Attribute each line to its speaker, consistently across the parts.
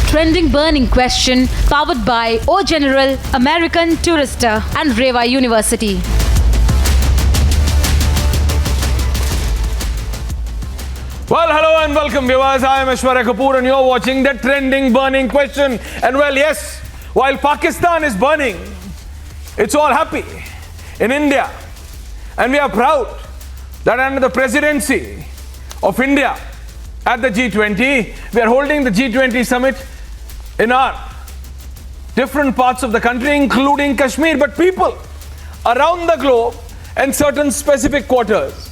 Speaker 1: trending burning question powered by O General, American Tourister and Reva University.
Speaker 2: Well, hello and welcome viewers. I am Aishwarya Kapoor and you're watching the trending burning question. And well, yes, while Pakistan is burning, it's all happy in India. And we are proud that under the presidency of India at the G20, we are holding the G20 summit in our different parts of the country, including Kashmir. But people around the globe and certain specific quarters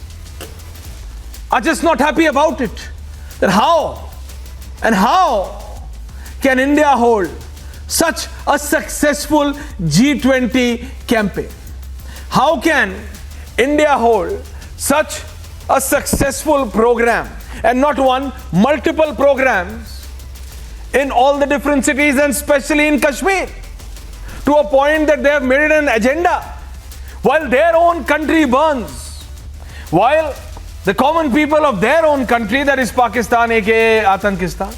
Speaker 2: are just not happy about it. That how can India hold such a successful G20 campaign? How can India hold such a successful program, and not one, multiple programs in all the different cities and especially in Kashmir, to a point that they have made it an agenda while their own country burns, while the common people of their own country, that is Pakistan aka Atankistan,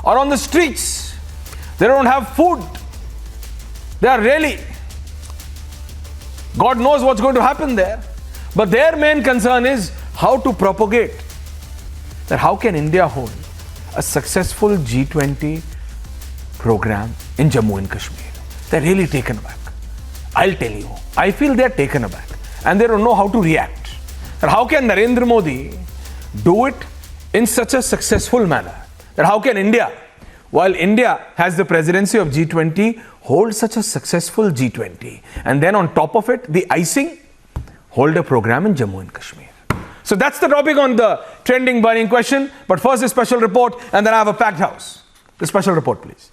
Speaker 2: are on the streets. They don't have food. They are really, God knows what's going to happen there. But their main concern is how to propagate that how can India hold a successful G20 program in Jammu and Kashmir. They're really taken aback. I'll tell you, I feel they're taken aback and they don't know how to react. That how can Narendra Modi do it in such a successful manner? That how can India, while India has the presidency of G20, hold such a successful G20, and then on top of it, the icing, hold a program in Jammu and Kashmir. So that's the topic on the trending burning question. But first a special report, and then I have a packed house. The special report, please.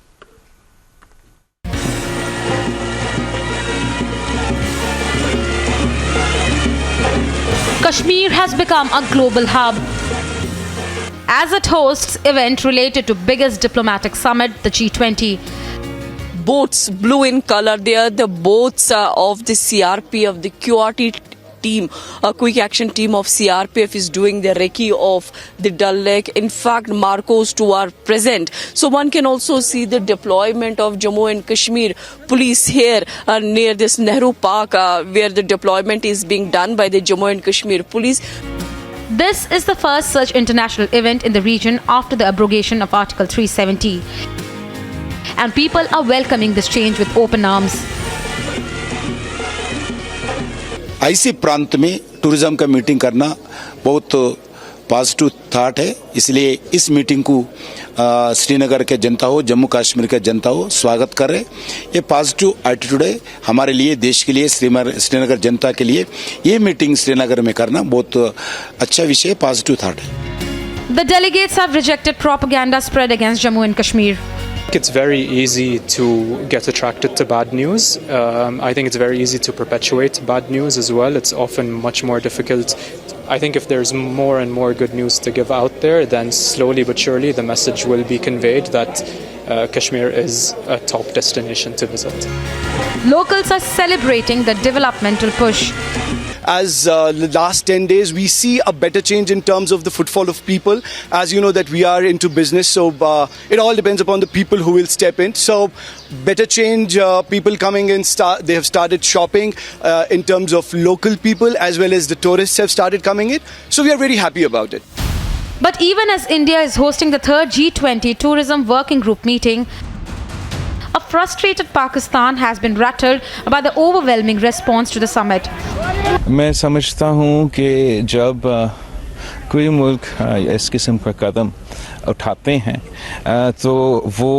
Speaker 1: Kashmir has become a global hub as it hosts event related to biggest diplomatic summit, the G20.
Speaker 3: Boats blue in color, they are the boats of the CRP, of the QRT team, a quick action team of CRPF is doing the recce of the Dal Lake. In fact, Marcos too are present. So one can also see the deployment of Jammu and Kashmir police here near this Nehru Park, where the deployment is being done by the Jammu and Kashmir police.
Speaker 1: This is the first such international event in the region after the abrogation of Article 370. And people are welcoming this change with open arms.
Speaker 4: ऐसी प्रांत में tourism का meeting करना बहुत positive thought है, इसलिए इस meeting को श्रीनगर के जनता हो, जम्मू कश्मीर के जनता हो स्वागत कर रहे। ये पॉजिटिव एटीट्यूड है हमारे लिए, देश के लिए, श्रीनगर जनता के लिए। ये मीटिंग श्रीनगर में करना बहुत अच्छा विषय, पॉजिटिव थॉट है।
Speaker 1: The delegates have rejected propaganda spread against Jammu and Kashmir.
Speaker 5: It's very easy to get attracted to bad news. I think it's very easy to perpetuate bad news as well. It's often much more difficult. I think if there's more and more good news to give out there, then slowly but surely the message will be conveyed that Kashmir is a top destination to visit.
Speaker 1: Locals are celebrating the developmental push.
Speaker 6: As the last 10 days, we see a better change in terms of the footfall of people. As you know that we are into business, so it all depends upon the people who will step in. So better change, people coming in, they have started shopping in terms of local people as well as the tourists have started coming in. So we are very happy about it.
Speaker 1: But even as India is hosting the third G20 Tourism Working Group meeting, a frustrated Pakistan has been rattled by the overwhelming response to the summit.
Speaker 7: मैं समझता हूँ कि जब कोई मुल्क इस किस्म का कदम उठाते हैं तो वो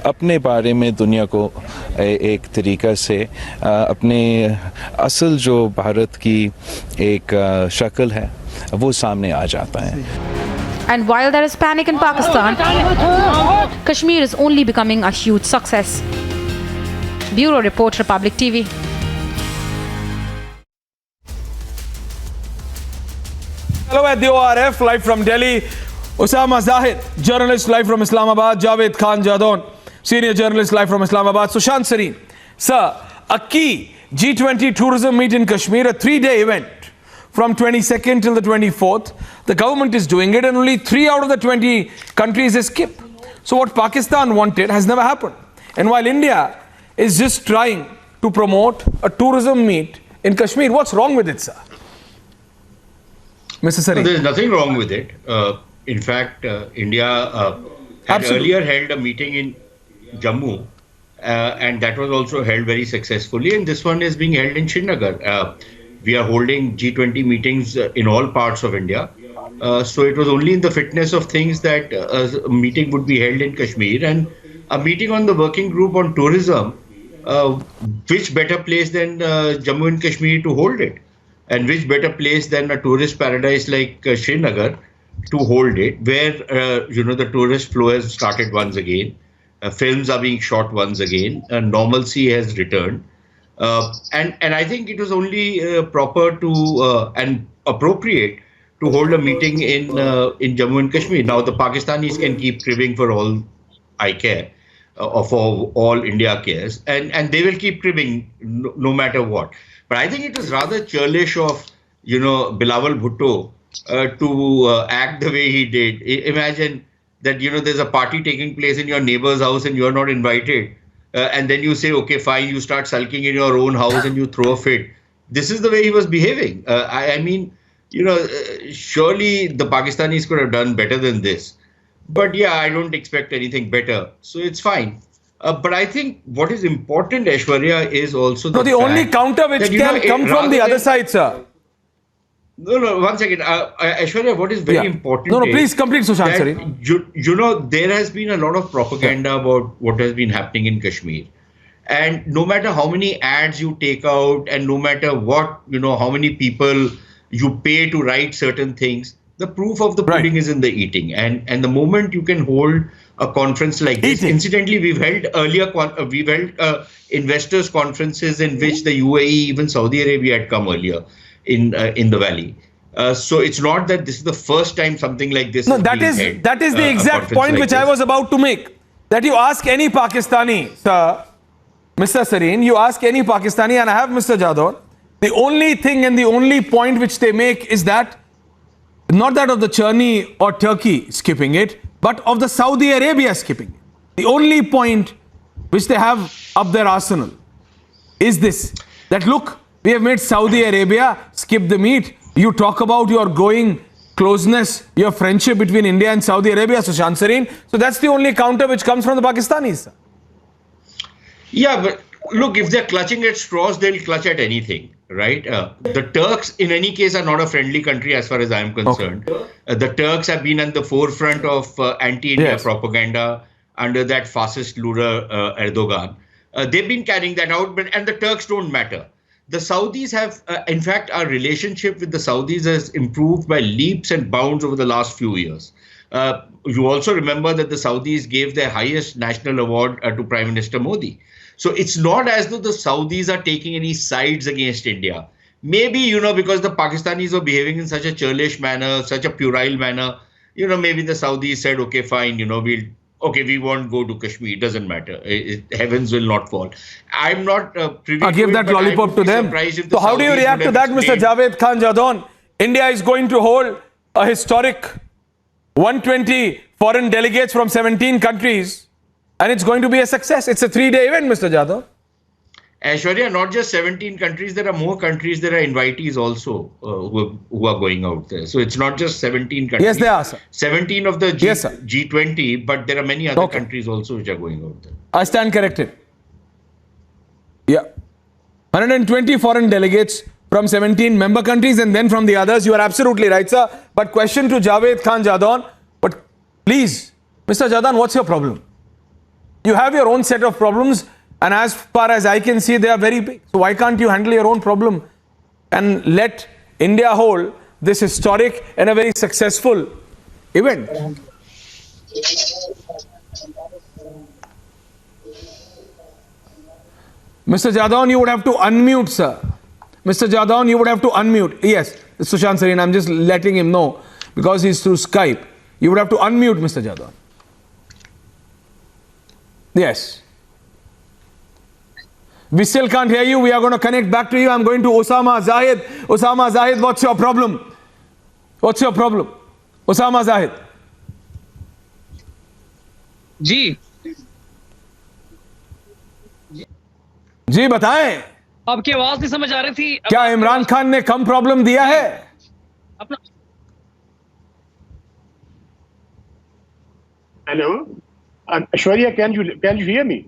Speaker 7: अपने बारे में दुनिया को एक तरीक़ा से अपने असल जो भारत की एक शक्ल है वो सामने आ जाता है.
Speaker 1: And while there is panic in Pakistan, Kashmir is only becoming a huge success. Bureau Report, Republic TV.
Speaker 2: Hello at the ORF, live from Delhi. Osama Zahid, journalist live from Islamabad. Javed Khan Jadon, senior journalist live from Islamabad. Sushant Sareen, sir, a key G20 tourism meet in Kashmir, a 3-day event. From 22nd till the 24th, the government is doing it and only 3 out of the 20 countries escape. So what Pakistan wanted has never happened. And while India is just trying to promote a tourism meet in Kashmir, what's wrong with it, sir? Mr. Sareen.
Speaker 8: There is nothing wrong with it. In fact, India had earlier held a meeting in Jammu, and that was also held very successfully. And this one is being held in Srinagar. We are holding G20 meetings in all parts of India. So it was only in the fitness of things that a meeting would be held in Kashmir, and a meeting on the working group on tourism. Which better place than Jammu and Kashmir to hold it? And which better place than a tourist paradise like Srinagar to hold it, where the tourist flow has started once again, films are being shot once again, normalcy has returned, and I think it was only proper to and appropriate to hold a meeting in Jammu and Kashmir. Now the Pakistanis can keep cribbing for all I care, or for all India cares, and they will keep cribbing no matter what. But I think it was rather churlish of, Bilawal Bhutto to act the way he did. Imagine that, there's a party taking place in your neighbor's house and you're not invited. And then you say, okay, fine, you start sulking in your own house and you throw a fit. This is the way he was behaving. I mean, surely the Pakistanis could have done better than this. But yeah, I don't expect anything better. So it's fine. But I think what is important, Aishwarya, is also
Speaker 2: the only counter which can come from the other side, sir.
Speaker 8: No, 1 second. Aishwarya, what is very important
Speaker 2: No, please complete, Sushant, sorry.
Speaker 8: There has been a lot of propaganda about what has been happening in Kashmir. And no matter how many ads you take out and no matter what, how many people you pay to write certain things, the proof of the pudding is in the eating. And the moment you can hold a conference like this, incidentally, we've held investors conferences in which the UAE, even Saudi Arabia had come earlier in the valley. So it's not that this is the first time something like this.
Speaker 2: No, that is the exact point which I was about to make. That you ask any Pakistani, sir, Mr. Sareen, you ask any Pakistani, and I have Mr. Jadhav, the only thing and the only point which they make is that not that of the Cherny or Turkey skipping it, but of the Saudi Arabia skipping it. The only point which they have up their arsenal is this, that look, we have made Saudi Arabia skip the meet. You talk about your growing closeness, your friendship between India and Saudi Arabia, Sushant Sareen. So that's the only counter which comes from the Pakistanis.
Speaker 8: Yeah, but look, if they're clutching at straws, they'll clutch at anything. Right? The Turks, in any case, are not a friendly country as far as I am concerned. The Turks have been at the forefront of anti-India propaganda under that fascist leader Erdogan. They've been carrying that out, and the Turks don't matter. The Saudis have, in fact, our relationship with the Saudis has improved by leaps and bounds over the last few years. You also remember that the Saudis gave their highest national award to Prime Minister Modi. So it's not as though the Saudis are taking any sides against India. Maybe, because the Pakistanis were behaving in such a churlish manner, such a puerile manner, maybe the Saudis said, okay, fine, we won't go to Kashmir. It doesn't matter. Heavens will not fall. I'm not privy to
Speaker 2: give that lollipop to them. So how do you react to that, Mr. Javed Khan Jadon? India is going to hold a historic 120 foreign delegates from 17 countries. And it's going to be a success. It's a 3-day event, Mr. Jadhav.
Speaker 8: Aishwarya, not just 17 countries. There are more countries. There are invitees also who are going out there. So it's not just 17 countries.
Speaker 2: Yes, they are, sir.
Speaker 8: 17 of the G20, but there are many other countries also which are going out there.
Speaker 2: I stand corrected. Yeah. 120 foreign delegates from 17 member countries and then from the others. You are absolutely right, sir. But question to Javed Khan Jadon. But please, Mr. Jadon, what's your problem? You have your own set of problems, and as far as I can see, they are very big. So why can't you handle your own problem and let India hold this historic and a very successful event? Mr. Jadhav, you would have to unmute, sir. Mr. Jadhav, you would have to unmute. Yes, Sushant Sareen, I'm just letting him know because he's through Skype. You would have to unmute, Mr. Jadhav. Yes. We still can't hear you. We are going to connect back to you. I'm going to Osama Zahid. Osama Zahid, what's your problem? What's your problem? Osama Zahid.
Speaker 9: जी
Speaker 2: जी बताएं,
Speaker 9: आपकी आवाज नहीं समझ आ रही थी।
Speaker 2: क्या इमरान खान ने कम problem दिया है?
Speaker 9: अपना
Speaker 10: Hello, Ashwarya, can you hear me?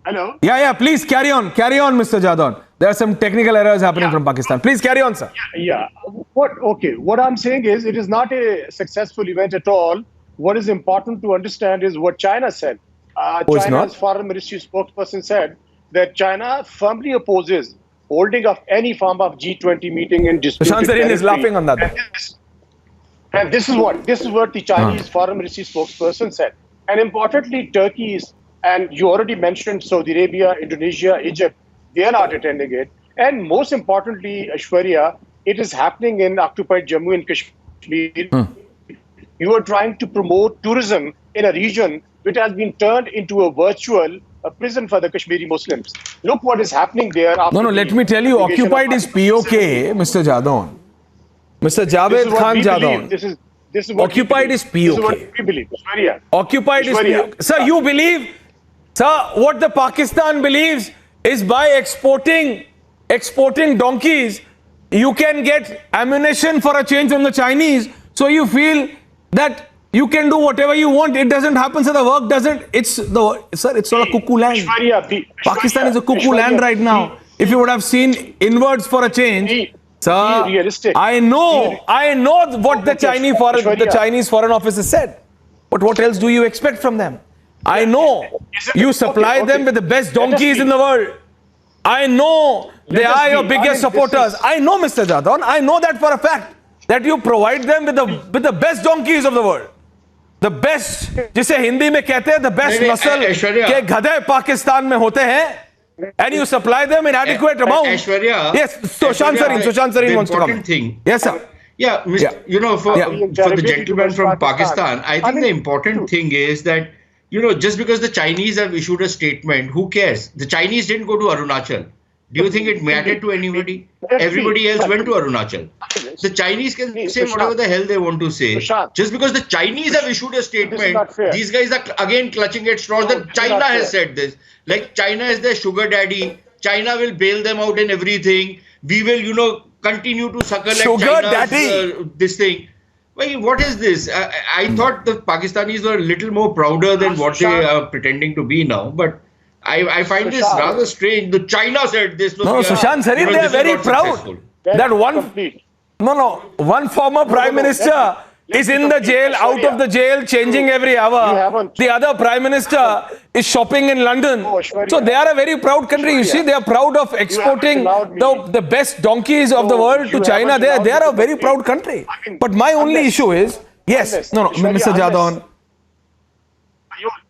Speaker 10: Hello.
Speaker 2: Yeah, please carry on, Mr. Jadon. There are some technical errors happening from Pakistan. Please carry on, sir.
Speaker 10: Yeah. What I'm saying is, it is not a successful event at all. What is important to understand is what China said.
Speaker 2: it's not?
Speaker 10: China's foreign ministry spokesperson said that China firmly opposes holding of any form of G20 meeting in disputed
Speaker 2: Sushant Sareen is
Speaker 10: territory.
Speaker 2: laughing on that.
Speaker 10: And this is what the Chinese foreign ministry spokesperson said. And importantly, Turkey is, and you already mentioned Saudi Arabia, Indonesia, Egypt, they are not attending it. And most importantly, Ashwarya, it is happening in occupied Jammu and Kashmir. You are trying to promote tourism in a region which has been turned into a virtual prison for the Kashmiri Muslims. Look what is happening there.
Speaker 2: No, let me tell you, occupied is POK, Mr. Jadon. Mr. Javed Khan Jadon.
Speaker 10: This is what
Speaker 2: occupied is POK.
Speaker 10: This is what we believe. Ashwarya.
Speaker 2: Occupied
Speaker 10: Ashwarya.
Speaker 2: is POK. Sir, you believe, sir, what the Pakistan believes is by exporting donkeys, you can get ammunition for a change from the Chinese. So you feel that you can do whatever you want. It doesn't happen, so the work doesn't. It's not a cuckoo land. Pakistan is a cuckoo land right now. If you would have seen inwards for a change, sir,
Speaker 10: realistic.
Speaker 2: I know what the Chinese foreign office has said. But what else do you expect from them? I know you supply them with the best donkeys in the world. I know they are your biggest supporters. I know, Mr. Jadon, I know that for a fact, that you provide them with the best donkeys of the world. The best, जिसे हिंदी में कहते हैं, the best नस्ल के गधे पाकिस्तान में होते हैं, and you supply them in adequate amount. Yes, Sushant Sareen wants to come. Yes, sir.
Speaker 8: Yeah, you know, for the gentleman from Pakistan, I think the important thing is that, you know, just because the Chinese have issued a statement, who cares? The Chinese didn't go to Arunachal. Do you think it mattered to anybody? Everybody else went to Arunachal. The Chinese can say whatever the hell they want to say. Just because the Chinese have issued a statement, these guys are again clutching at straws that China has said this. Like China is their sugar daddy. China will bail them out in everything. We will, you know, continue to suckle at China's this thing. Wait, what is this? I thought the Pakistanis were a little more prouder than what they are pretending to be now. But I find this rather strange. The China said this.
Speaker 2: No, Sushant Sareen, they are very proud that one former Prime Minister is in the jail, out of the jail, changing every hour. The other Prime Minister is shopping in London. So they are a very proud country. You see, they are proud of exporting the best donkeys of the world to China. They are a very proud country. But my only issue is, Mr. Jadon.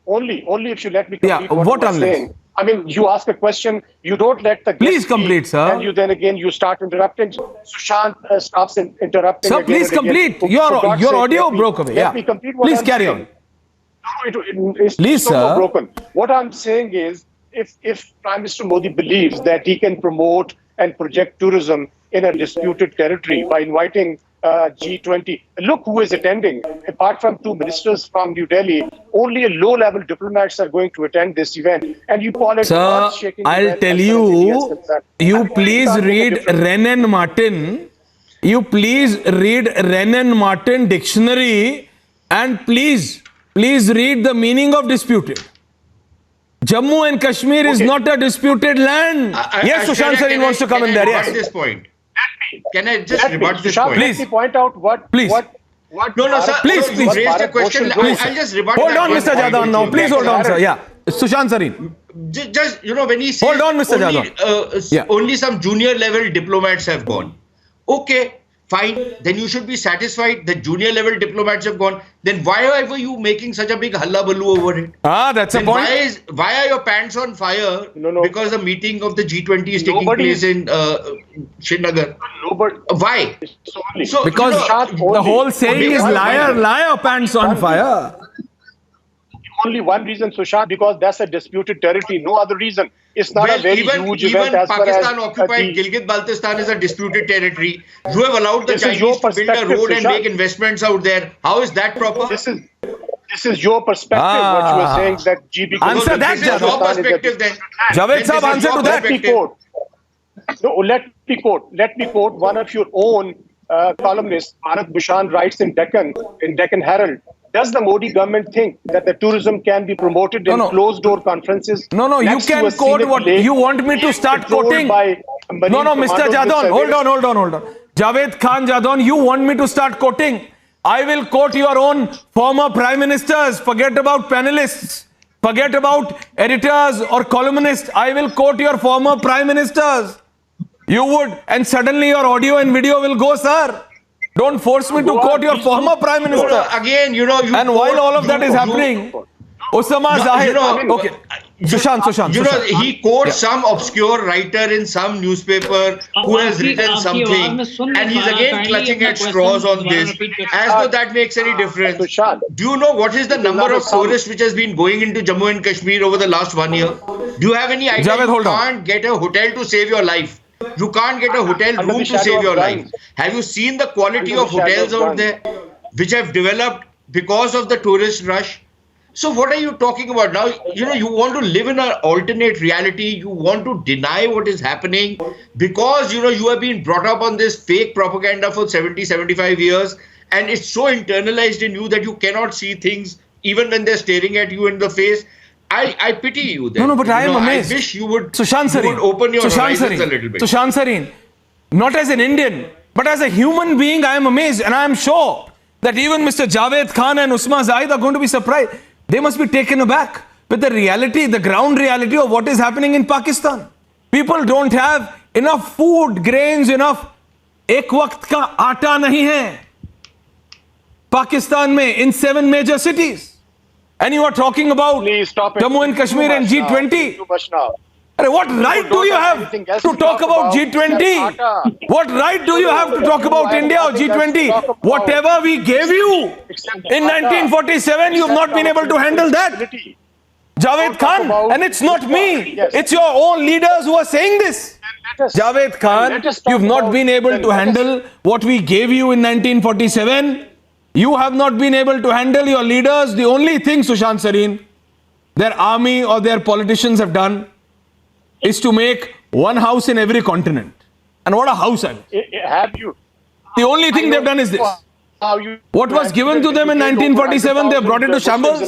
Speaker 10: Only if you let me complete
Speaker 2: what
Speaker 10: I'm saying. I mean, you ask a question, you don't let the guest
Speaker 2: please complete,
Speaker 10: speak,
Speaker 2: sir.
Speaker 10: And you start interrupting. Sushant stops interrupting.
Speaker 2: Sir, please complete. Your audio broke away.
Speaker 10: Let me complete what
Speaker 2: please
Speaker 10: I'm
Speaker 2: carry
Speaker 10: saying.
Speaker 2: on.
Speaker 10: It's
Speaker 2: please, sir.
Speaker 10: Broken. What I'm saying is, if Prime Minister Modi believes that he can promote and project tourism in a disputed territory by inviting G20. Look who is attending. Apart from two ministers from New Delhi, only a low-level diplomats are going to attend this event. And you call it...
Speaker 2: Sir, I'll tell you, you please read Renan Martin. You please read Renan Martin dictionary and please read the meaning of disputed. Jammu and Kashmir is not a disputed land. Yes, Sushant Sareen wants to come in there. Yes.
Speaker 8: This point. Can I just rebut this point?
Speaker 10: Please. Let me point out what...
Speaker 2: Please.
Speaker 8: No, sir.
Speaker 2: Please.
Speaker 8: Raise the question. I'll just rebut.
Speaker 2: Hold on, Mr. Jadon, now. Please hold on, sir. Yeah. Sushant Sareen.
Speaker 8: Just, you know, when he says...
Speaker 2: Hold on, Mr. Jadon.
Speaker 8: Only some junior level diplomats have gone. Okay. Fine, then you should be satisfied that junior level diplomats have gone. Then why were you making such a big hullabaloo over it?
Speaker 2: That's a point.
Speaker 8: Why are your pants on fire? No. Because the meeting of the G20 is taking place in Srinagar. Why?
Speaker 2: So, because the whole saying is liar, pants on fire.
Speaker 10: Only one reason, Sushant, because that's a disputed territory. No other reason. It's not a very huge event.
Speaker 8: Even Pakistan occupied Gilgit-Baltistan is a disputed territory. You have allowed the Chinese to build a road and make investments out there. How is that proper?
Speaker 10: This is your perspective, what you were saying that GB.
Speaker 2: Answer that,
Speaker 8: This is your perspective then.
Speaker 2: Javed
Speaker 8: Then
Speaker 2: Saab,
Speaker 8: this is
Speaker 2: answer
Speaker 8: your
Speaker 2: to that.
Speaker 10: Let me quote. No, let me quote one of your own columnists. Bharat Bhushan writes in Deccan Herald. Does the Modi government think that the tourism can be promoted in closed-door conferences?
Speaker 2: No, you
Speaker 10: next to
Speaker 2: can
Speaker 10: a
Speaker 2: quote
Speaker 10: scenic
Speaker 2: what
Speaker 10: lake
Speaker 2: you want me to
Speaker 10: being
Speaker 2: start
Speaker 10: controlled
Speaker 2: quoting.
Speaker 10: by Marine
Speaker 2: No, Mr.
Speaker 10: commandos with
Speaker 2: Jadon, hold
Speaker 10: surveillance?
Speaker 2: on. Javed Khan Jadon, you want me to start quoting? I will quote your own former prime ministers. Forget about panelists. Forget about editors or columnists. I will quote your former prime ministers. You would, and suddenly your audio and video will go, sir. Don't force me to quote your former prime minister.
Speaker 8: Again, you
Speaker 2: And while all of that is happening, Osama Zahid. Okay. Sushant.
Speaker 8: You know, he quotes some obscure writer in some newspaper who has written something, and he's again clutching at straws on this, as though that makes any difference. Do you know what is the number of tourists which has been going into Jammu and Kashmir over the last 1 year? Do you have any idea?
Speaker 2: Javed,
Speaker 8: You can't get a hotel to save your life. You can't get a hotel room to save your life. Have you seen the quality of hotels out there which have developed because of the tourist rush? So what are you talking about now? You know, you want to live in an alternate reality. You want to deny what is happening because, you know, you have been brought up on this fake propaganda for 70, 75 years. And it's so internalized in you that you cannot see things even when they're staring at you in the face. I pity you then.
Speaker 2: No, but I am amazed.
Speaker 8: I wish you would,
Speaker 2: Sushant
Speaker 8: you would open your horizons a little bit.
Speaker 2: Sushant Sareen, not as an Indian, but as a human being, I am amazed. And I am sure that even Mr. Javed Khan and Usma Zahid are going to be surprised. They must be taken aback with the reality, the ground reality of what is happening in Pakistan. People don't have enough food, grains, enough. Ek waqt ka aata nahi hai. Pakistan mein, in 7 major cities. And you are talking about Jammu and Kashmir and G20. What right do you have to talk about G20? What right do you have to talk about India or G20? Whatever we gave you in 1947, you have not been able to handle that. Javed Khan, and it's not me, it's your own leaders who are saying this. Javed Khan, you've not been able to handle what we gave you in 1947. You have not been able to handle your leaders. The only thing, Sushant Sareen, their army or their politicians have done is to make one house in every continent. And what a house!
Speaker 10: Have you?
Speaker 2: The only thing they've done is this. What was given to them in 1947, they brought it to shambles.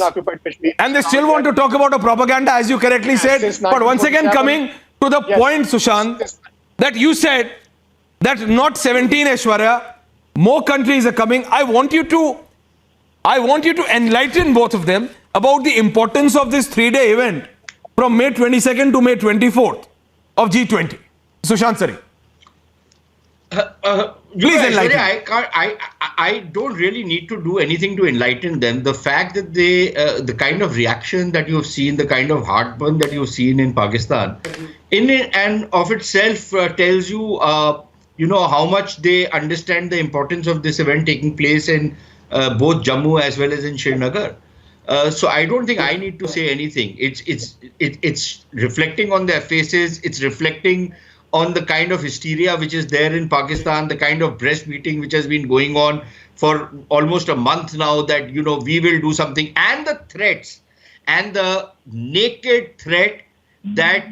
Speaker 2: And they still want to talk about a propaganda, as you correctly said. But once again, coming to the point, Sushant, that you said that not 17 Aishwarya, more countries are coming. I want you to enlighten both of them about the importance of this 3-day event from May 22nd to May 24th of G20. Sushant Sareen. Please enlighten.
Speaker 8: I don't really need to do anything to enlighten them. The fact that they, the kind of reaction that you've seen, the kind of heartburn that you've seen in Pakistan, in and of itself tells you, you know, how much they understand the importance of this event taking place in both Jammu as well as in Srinagar. So I don't think I need to say anything. It's reflecting on their faces. It's reflecting on the kind of hysteria which is there in Pakistan, the kind of breast beating which has been going on for almost a month now, that, you know, we will do something, and the threats and the naked threat that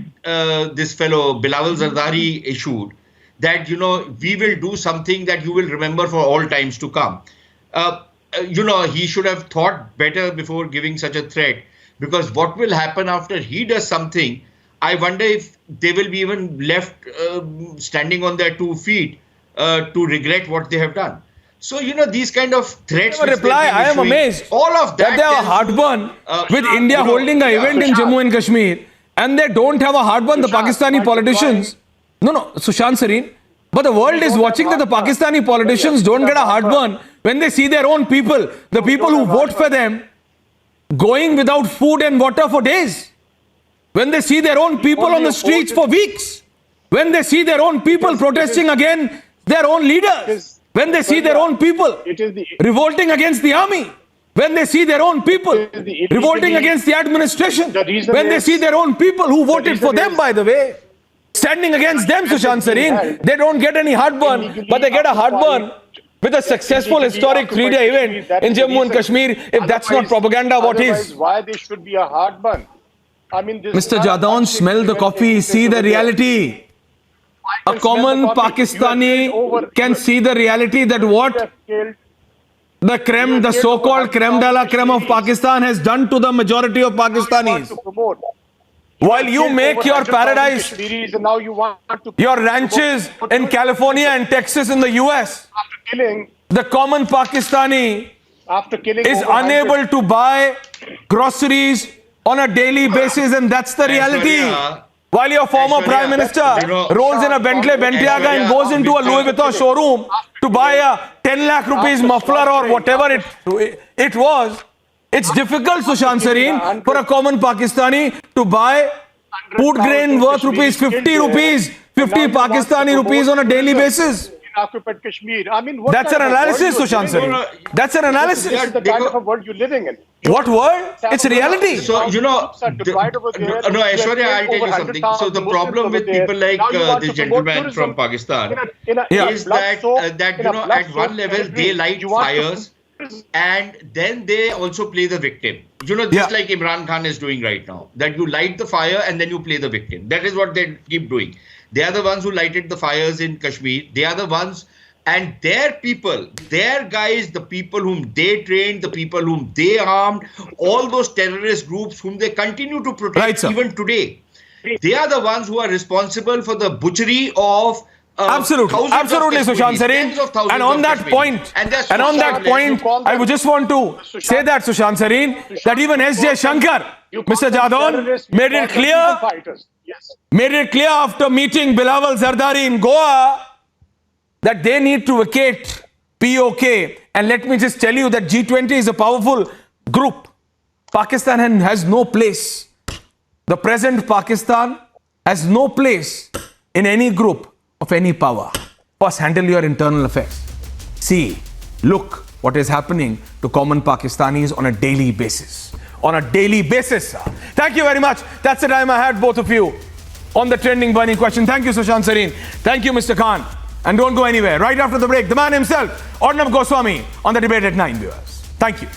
Speaker 8: this fellow Bilawal Zardari issued, that, you know, we will do something that you will remember for all times to come. You know, he should have thought better before giving such a threat, because what will happen after he does something, I wonder if they will be even left standing on their 2 feet to regret what they have done. So, you know, these kind of threats.
Speaker 2: Reply, I am amazed.
Speaker 8: All of that.
Speaker 2: They have a heartburn with India holding an event in Jammu and Kashmir, and they don't have a heartburn, the Pakistani politicians. No, Sushant Sareen. But the world is watching that the Pakistani politicians don't get a heartburn when they see their own people, the people who vote for them, going without food and water for days. When they see their own people on the streets for weeks. When they see their own people protesting against their own leaders. When they see their own people revolting against the army. When they see their own people revolting against the administration. When they see their own people who voted for them, by the way, standing against them, Sushant Sareen, they don't get any heartburn, but they get a heartburn with a successful historic 3-day event in Jammu and Kashmir. If that's not propaganda, what is?
Speaker 10: Why there should be a heartburn? I mean, this
Speaker 2: Mr. Jadon, smell the coffee, see the reality. A common Pakistani can see the reality that what the creme, the so-called creme de la creme of Pakistan has done to the majority of Pakistanis. While you make your paradise, your ranches in California and Texas in the US, the common Pakistani is unable to buy groceries on a daily basis, and that's the reality. While your former Prime Minister rolls in a Bentley Bentayga and goes into a Louis Vuitton showroom to buy a 10 lakh rupees muffler or whatever it was, it's difficult, Sushant Sareen, for a common Pakistani to buy food grain worth rupees 50 Pakistani rupees on a daily basis.
Speaker 10: Occupied Kashmir. I mean,
Speaker 2: that's an analysis, Sushant Sareen. That's an analysis.
Speaker 10: This is the kind of a world you're living in.
Speaker 2: What world? It's reality.
Speaker 8: So, no, Aishwarya, I'll tell you something. So, the problem with people like this gentleman from Pakistan is that, at one level, they light fires and then they also play the victim. Just like Imran Khan is doing right now. That you light the fire and then you play the victim. That is what they keep doing. They are the ones who lighted the fires in Kashmir. They are the ones, and their people, their guys, the people whom they trained, the people whom they armed, all those terrorist groups whom they continue to protect even today. They are the ones who are responsible for the butchery of
Speaker 2: absolutely, Sushant Sareen. And on that point, I would just want to say that, Sushant Sareen, that even S.J. Shankar, Mr. Jadon, made it clear after meeting Bilawal Zardari in Goa that they need to vacate POK. And let me just tell you that G20 is a powerful group. Pakistan has no place. The present Pakistan has no place in any group of any power. First, handle your internal affairs. See, look what is happening to common Pakistanis on a daily basis. On a daily basis. Thank you very much. That's the time I had, both of you, on the trending burning question. Thank you, Sushant Sareen. Thank you, Mr. Khan. And don't go anywhere. Right after the break, the man himself, Arnab Goswami, on the Debate at 9, viewers. Thank you.